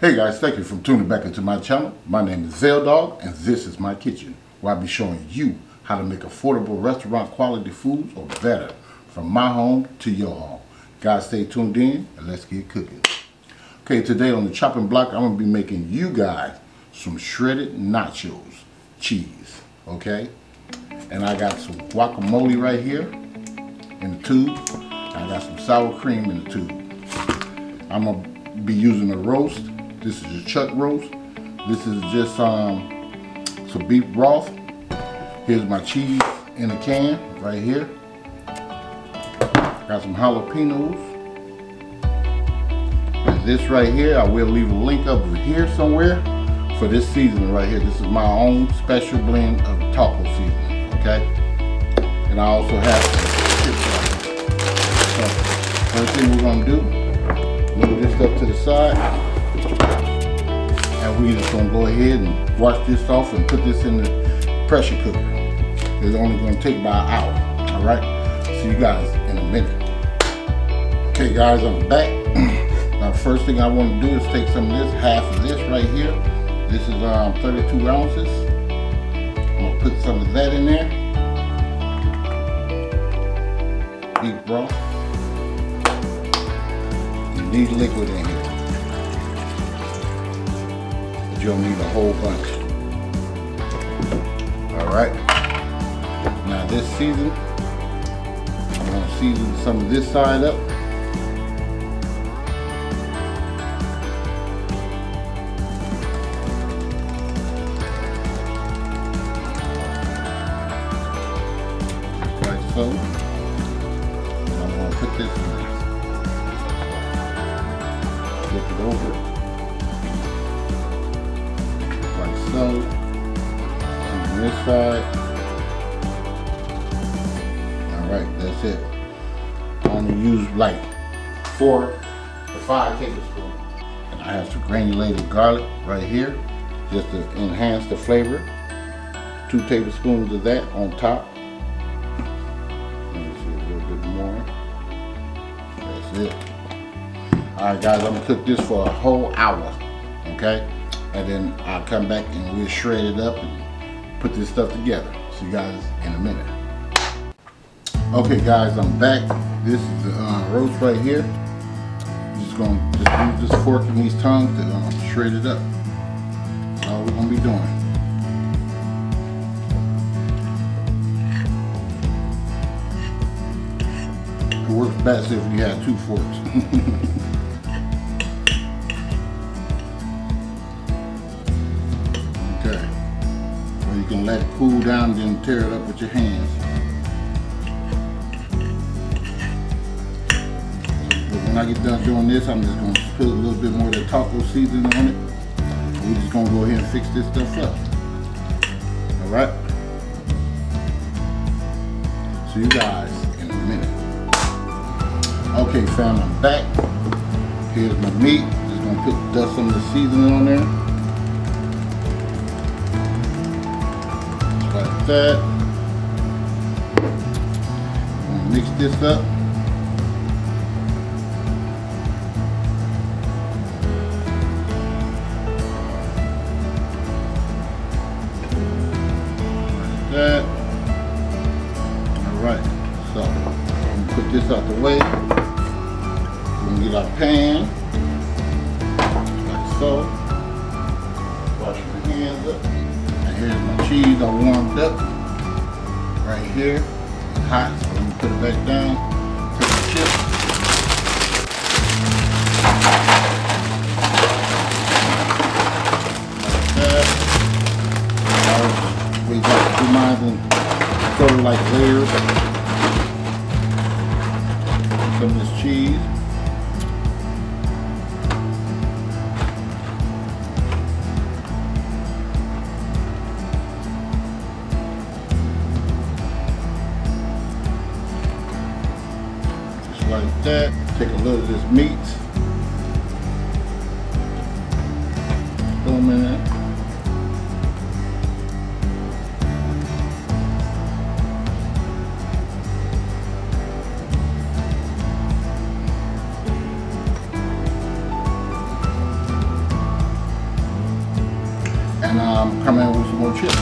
Hey guys, thank you for tuning back into my channel. My name is VELDOGG and this is my kitchen, where I'll be showing you how to make affordable restaurant quality foods or better from my home to your home. Guys, stay tuned in and let's get cooking. Okay, today on the chopping block, I'm going to be making you guys some shredded nachos, cheese, okay? And I got some guacamole right here in the tube. I got some sour cream in the tube. I'm going to be using a roast. This is a chuck roast. This is just some beef broth. Here's my cheese in a can right here. Got some jalapenos. And this right here, I will leave a link up here somewhere for this seasoning right here. This is my own special blend of taco seasoning, okay? And I also have some chips right here. So, first thing we're gonna do, move this up to the side. And we're just gonna go ahead and wash this off and put this in the pressure cooker. It's only gonna take about an hour, all right? See you guys in a minute. Okay guys, I'm back. Now first thing I wanna do is take some of this, half of this right here. This is 32 ounces. I'm gonna put some of that in there. Beef broth. You need liquid in here. But you don't need a whole bunch. Alright. Now this season, I'm going to season some of this side up. Like so. And I'm going to put this in. Flip it over. Like so. On this side. Alright, that's it. I only use like 4 to 5 tablespoons. And I have some granulated garlic right here, just to enhance the flavor. 2 tablespoons of that on top. Let me see a little bit more. That's it. Alright guys, I'm gonna cook this for a whole hour. Okay? And then I'll come back and we'll shred it up and put this stuff together. See you guys in a minute. Okay guys, I'm back. This is the roast right here. I'm just gonna use this fork and these tongs to shred it up. That's all we're gonna be doing. It works best if you have 2 forks. Okay. Or you can let it cool down and then tear it up with your hands. When I get done doing this, I'm just going to put a little bit more of the taco seasoning on it. And we're just going to go ahead and fix this stuff up. Alright? See you guys in a minute. Okay fam, I'm back. Here's my meat. Just going to dust some of the seasoning on there. Just like that. I'm going to mix this up. That. Alright, so I'm gonna put this out the way. We're gonna get our pan, like so. Wash my hands up. And here's my cheese I warmed up. Right here. It's hot, so I'm gonna put it back down. Take the chips. Like that. We got to do mine and sort of like layers. Some of this cheese. Just like that. Take a little of this meat. Throw them in there. and come in with some more chips.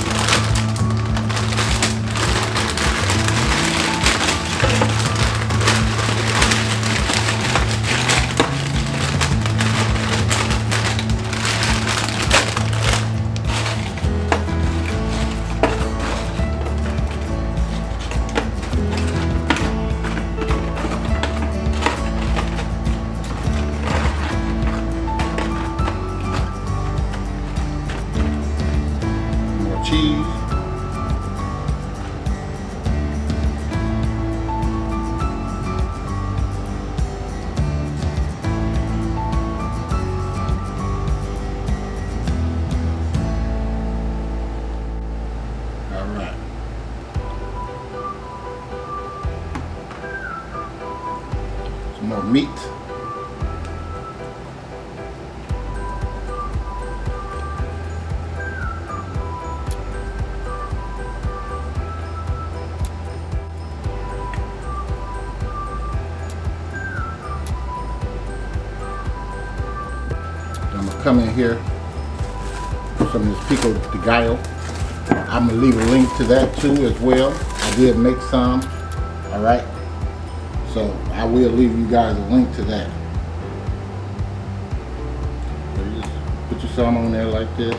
Cheese. All right. Some more meat. I'm gonna come in here with some of this pico de gallo. I'm gonna leave a link to that too as well. I did make some, all right? So I will leave you guys a link to that. So you just put your some on there like this.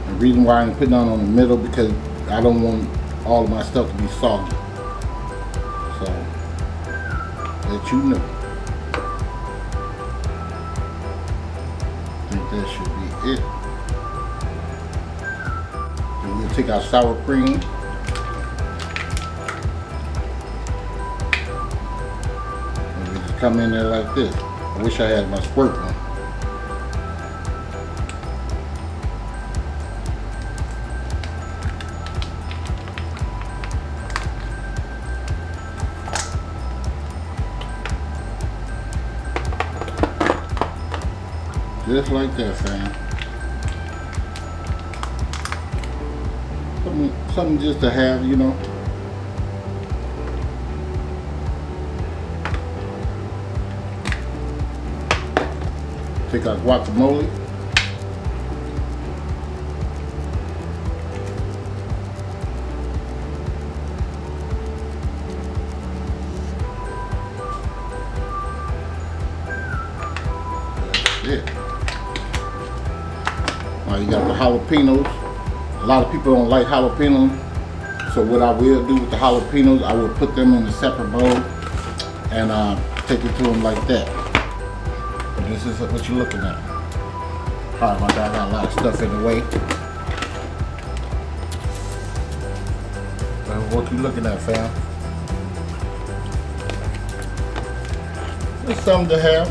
The reason why I'm putting on the middle because I don't want all of my stuff to be soggy. So, let you know. I think that should be it. Then we'll take our sour cream. And we just come in there like this. I wish I had my squirt one. Just like that, fam. Something just to have, you know. Take our guacamole. That's it. You got the jalapenos. A lot of people don't like jalapenos, so what I will do with the jalapenos, I will put them in a separate bowl and take it to them like that. And this is what you're looking at. Sorry about that, I got a lot of stuff in the way. That's what you're looking at, fam. It's something to have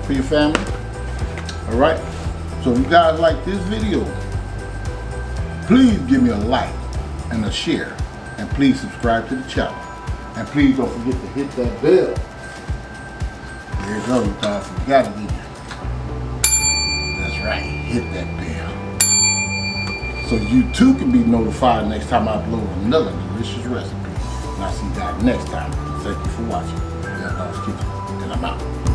for your family. All right. So if you guys like this video, please give me a like and a share, and please subscribe to the channel, and please don't forget to hit that bell. There you go, you guys, you gotta do it. That's right, hit that bell, so you too can be notified next time I upload another delicious recipe. And I'll see you guys next time. Thank you for watching. VELDOGGS Kitchen, and I'm out.